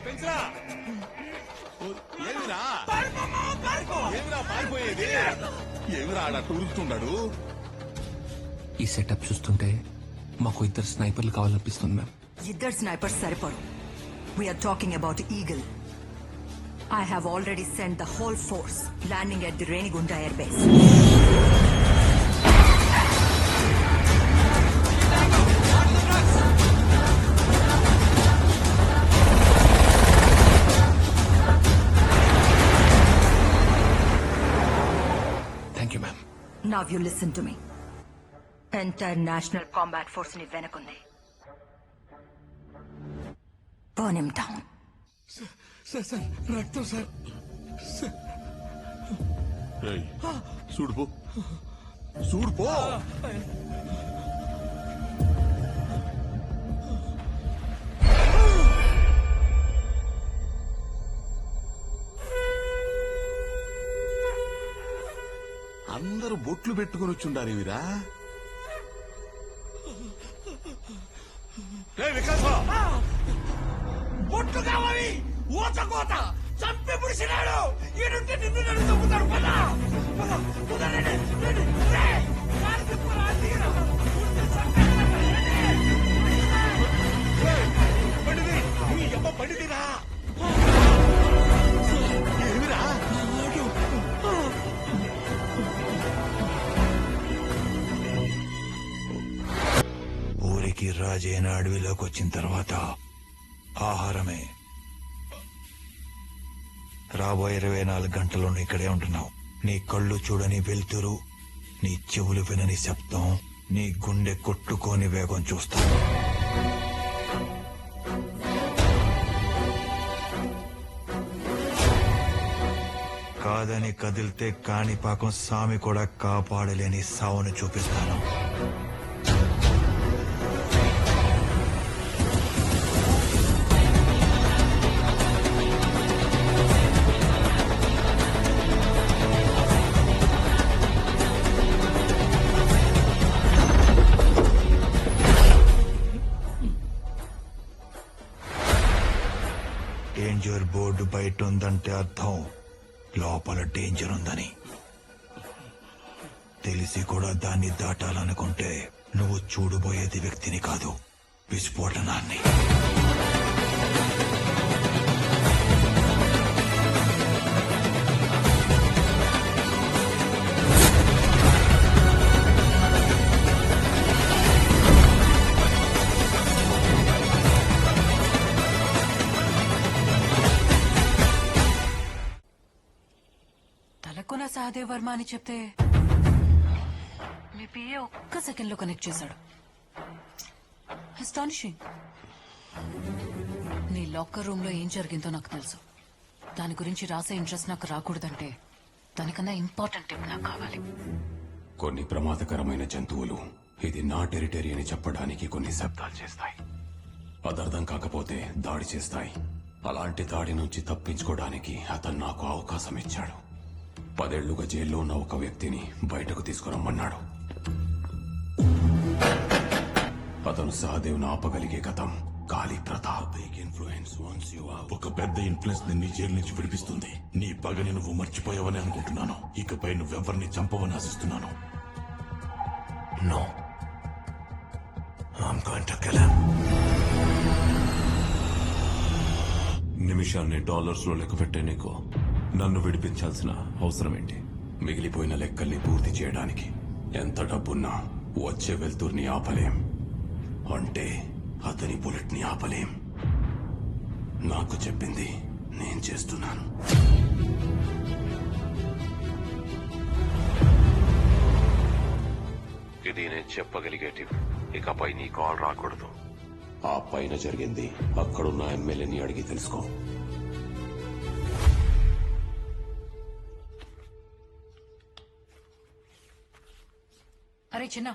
పెంచరా ఏమిరా ఏమిరా పారిపోయేది ఏమిరా ఆడ ఉరుకుతున్నాడు. ఈ సెటప్ చూస్తుంటే మాకు ఇద్దరు స్నైపర్లు కావాలనిపిస్తుంది మ్యామ్. ఇద్దరు స్నైపర్స్ సరిపడు. We are talking about Eagle. I have already sent the whole force landing at the Renigunda air base. Thank you, ma'am. Now you listen to me. Entire National Combat Force ni venakundi. Burn him down. Sir రక్తం sir. చూడుపో చూడుపో. అందరూ బొట్లు పెట్టుకుని వచ్చుండారు ఇవిరా. వికాస బొట్లు కావాలి. ఊత కోత చంపి పుడిచినాడు. ఈడుంటే నిన్ను నన్ను చంపుతాడు. పద పద కుదరండి. పండిదిరా ఏమిరా. ఊరికి రాజైన అడవిలోకి వచ్చిన తర్వాత ఆహారమే. రాబోయే 24 గంటలు ఇక్కడే ఉంటున్నావు. నీ కళ్ళు చూడని వెలుతురు, నీ చెవులు వినని శబ్దం, నీ గుండె కొట్టుకోని వేగం చూస్తాను. కాదని కదిలితే కాణిపాకం సామి కూడా కాపాడలేని సావును చూపిస్తాను. డేంజర్ బోర్డు బయట ఉందంటే అర్థం లోపల డేంజర్ ఉందని. తెలిసి కూడా దాన్ని దాటాలనుకుంటే నువ్వు చూడబోయేది వ్యక్తిని కాదు, విస్ఫోటనాన్ని. తలకొన సహదేవ్ వర్మ అని చెప్తే మీ పిఏ ఒక్క సెకండ్ లో కనెక్ట్ చేశాడు. అస్టానిషింగ్. నీ లాకర్ రూమ్ లో ఏం జరిగిందో నాకు తెలుసు. దాని గురించి రాసే ఇంట్రెస్ట్ నాకు రాకూడదంటే దానికన్నా ఇంపార్టెంట్ టిప్ నాకు కావాలి. కొన్ని ప్రమాదకరమైన జంతువులు ఇది నా టెరిటరీ అని చెప్పడానికి కొన్ని శబ్దాలు చేస్తాయి. అదర్థం కాకపోతే దాడి చేస్తాయి. అలాంటి దాడి నుంచి తప్పించుకోవడానికి అతను నాకు అవకాశం ఇచ్చాడు. 10 ఏళ్లుగా జైల్లో ఉన్న ఒక వ్యక్తిని బయటకు తీసుకురమ్మన్నాడు. అతను సహదేవ్ను ఆపగలిగే గతం కాళీ ప్రతాప్. ఒక పెద్ద ఇన్ఫ్లుయెన్స్ నిన్ను జైలు నుంచి విడిపిస్తుంది. నీ పగని నువ్వు మర్చిపోయావని అనుకుంటున్నాను. ఇకపై నువ్వెవరిని చంపవని ఆశిస్తున్నాను. No. I'm going to kill him. నిమిషాన్ని డాలర్స్ లో లెక్క పెట్టే నీకు నన్ను విడిపించాల్సిన అవసరం ఏంటి? మిగిలిపోయిన లెక్కల్ని పూర్తి చేయడానికి ఎంత డబ్బున్నా వచ్చే వెళ్తుర్ని ఆపలేం. అంటే అతని బుల్లెట్ ని ఆపలేం. నాకు చెప్పింది నేను చేస్తున్నాను. ఇది నేను చెప్పగలిగే టిప్. ఇకపై నీ కాల్ రాకూడదు. ఆ పైన జరిగింది అక్కడున్న ఎమ్మెల్యేని అడిగి తెలుసుకో. అరే చిన్న,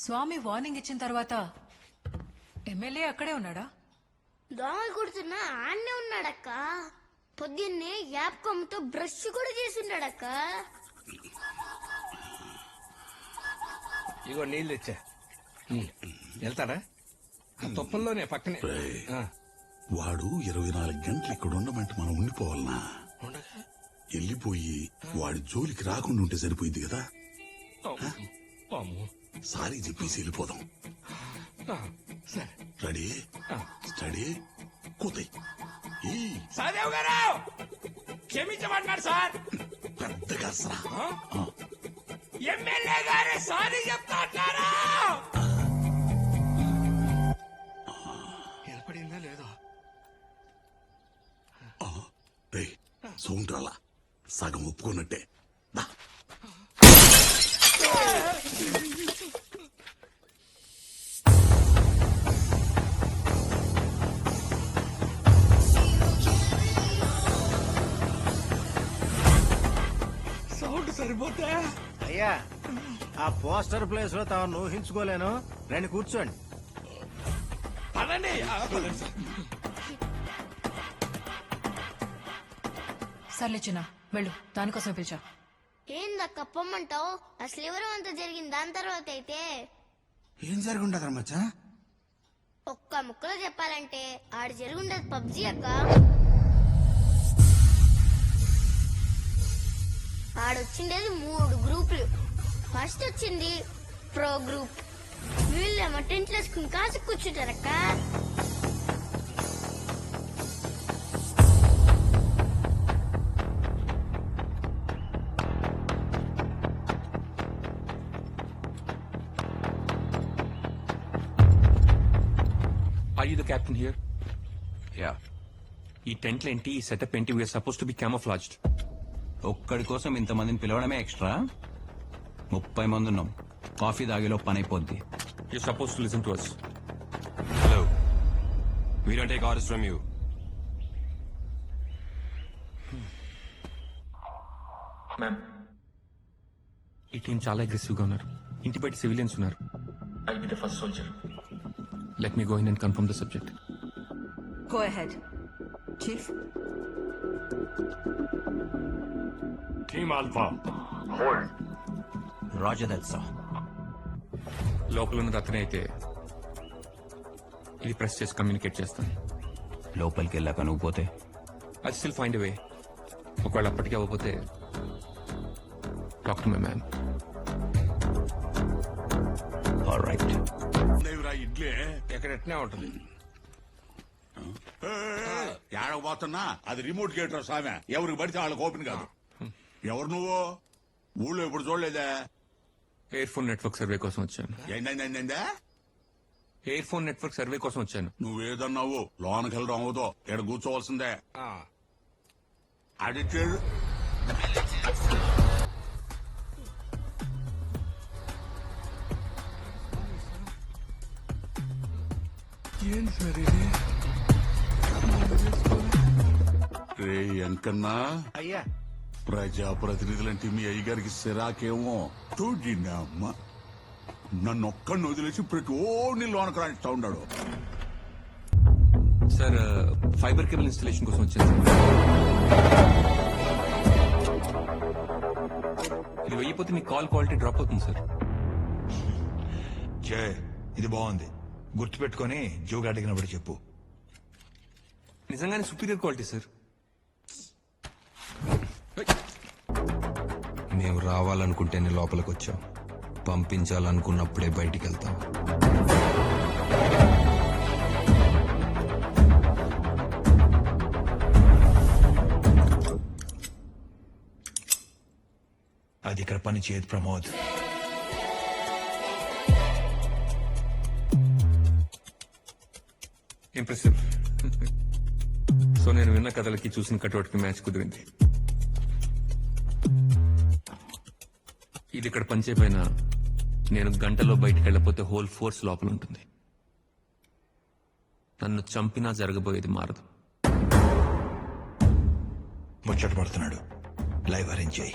స్వామి వార్నింగ్ ఇచ్చిన తర్వాత ఎమ్మెల్యే అక్కడే ఉన్నాడా? దోమలు కుడుతున్నా ఆన్నే ఉన్నాడక్క. పొద్దున్నే యాప్ కొమ్మతో బ్రష్ కూడా చేసిండాడక్క. ఇగో నీళ్ళు తెచ్చా. వెళ్తాడా? ఆ తుప్పల్లోనే పక్కనే. వాడు 24 గంటలు ఇక్కడ ఉండమంటే మనం ఉండిపోవాలనా? వెళ్ళిపోయి వాడి జోలికి రాకుండా ఉంటే సరిపోయింది కదా. సారీ చెప్పేసి వెళ్ళిపోదాం. Ready steady కూతాయి. సహదేవ్ గారు క్షమించమంటున్నారు సార్. పెద్దగా అసరా ఎమ్మెల్యే గారు సారీ చెప్తా అంటారా? ఏర్పడిందా లేదా? సౌండ్ రాలా, సగం ఒప్పుకున్నట్టే. దా. సౌండ్ సరిపోతే అయ్యా ఆ పోస్టర్ ప్లేస్ లో తాను ఊహించుకోలేను. రండి కూర్చోండి. పదండి. పదండి సార్. సర్లే చిన్న వెళ్ళు, దానికోసమే పిలిచా. ఏందక్క పొమ్మంటావు? అసలు ఎవరు అంత జరిగింది దాని తర్వాత అయితే ఏం జరుగుండదు మచ్చా? ఒక్క ముక్కలో చెప్పాలంటే ఆడ జరుగుండదు పబ్జి అక్క. ఆడొచ్చిండేది 3 గ్రూపులు. ఫస్ట్ వచ్చింది ప్రో గ్రూప్. వీళ్ళేమో టెంట్లు వేసుకుని కాసు కూర్చుంటారక్క. Are you the captain here? Yeah. ఈ టెంట్లు ఏంటి, ఈ సెటప్ ఏంటి? We're supposed to be camouflaged. ఒక్కడి కోసం ఇంతమందిని పిలవడమే ఎక్స్ట్రా. 30 మంది ఉన్నాం. కాఫీ తాగేలో పని అయిపోద్ది. You're supposed to listen to us. Hello, we don't take orders from you. Ma'am, ఈ టీం చాలా అగ్రెసివ్ గా ఉన్నారు. ఇంటి బయట సివిలియన్స్ ఉన్నారు. I'll be the first soldier. Let me go in and confirm the subject. Go ahead. Chief? Team alpha Roger that sir. లోపల ఉన్నది అతనే అయితే ఇది ప్రెస్ చేసి కమ్యూనికేట్ చేస్తాను. లోపలికి వెళ్ళాక నువ్వు పోతే ఐ స్టిల్ ఫైండ్ ఎ వే. ఒకవేళ అప్పటికి అవ్వకపోతే talk to my man. Alright. Idli ఎక్కడ ఎట్నే ఉంటుంది. ఏడకపోతున్నా అది రిమోట్ గేటర్ సామె. ఎవరికి పడితే వాళ్ళకి ఓపెన్ కాదు. ఎవరు నువ్వు? ఊళ్ళో ఇప్పుడు చూడలేదా? ఎయిర్ ఫోన్ నెట్వర్క్ సర్వే కోసం వచ్చాను. ఏంటంటే ఎయిర్ ఫోన్ నెట్వర్క్ సర్వే కోసం వచ్చాను. నువ్వేదన్నావు లోనకి వెళ్ళడం అవ్వదు. ఇక్కడ కూర్చోవలసిందే. అడిక్టెడ్ ఏం సార్ ఇది? రే ఎంకన్నా, అయ్యా ప్రజాప్రతినిధులంటే మీ అయ్యగారికి సిరాకేమో. చూడండి అమ్మ, నన్ను ఒక్కడిని వదిలేసి ప్రతి ఓడిని లోనకు రాణిస్తా ఉన్నాడు. సార్, ఫైబర్ కేబుల్ ఇన్స్టలేషన్ కోసం వచ్చాను. ఇది వెయ్యిపోతే మీ కాల్ క్వాలిటీ డ్రాప్ అవుతుంది సార్. ఇది బాగుంది. గుర్తుపెట్టుకొని జోగా అడిగినప్పుడు చెప్పు. నిజంగానే సుపీరియర్ క్వాలిటీ సార్. మేము రావాలనుకుంటేనే లోపలికి వచ్చాం. పంపించాలనుకున్నప్పుడే బయటికి వెళ్తాం. అది ఇక్కడ పని చేయదు ప్రమోద్. ఇంప్రెసివ్. సో నేను విన్న కథలకి చూసిన కటౌట్కి మ్యాచ్ కుదిరింది. ఇది ఇక్కడ పనిచేయపోయినా నేను గంటలో బయటకు వెళ్ళకపోతే హోల్ ఫోర్స్ లోపల ఉంటుంది. నన్ను చంపినా జరగబోయేది మారదు. ముచ్చట పడుతున్నాడు. లైవ్ అరేంజ్ చేయి.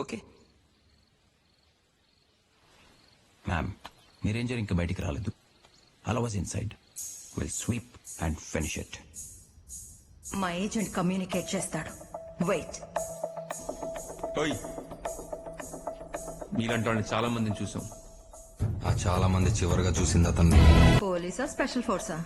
ఓకే మ్యామ్, మీరేంజర్ ఇంకా బయటికి రాలేదు. అలా was inside. Will sweep and finish it. మా ఏజెంట్ కమ్యూనికేట్ చేస్తాడు. వెయిట్. మీలాంటి వాళ్ళని చాలా మందిని చూసాం. ఆ చాలా మంది చివరిగా చూసింది అతన్ని పోలీసా స్పెషల్ ఫోర్సా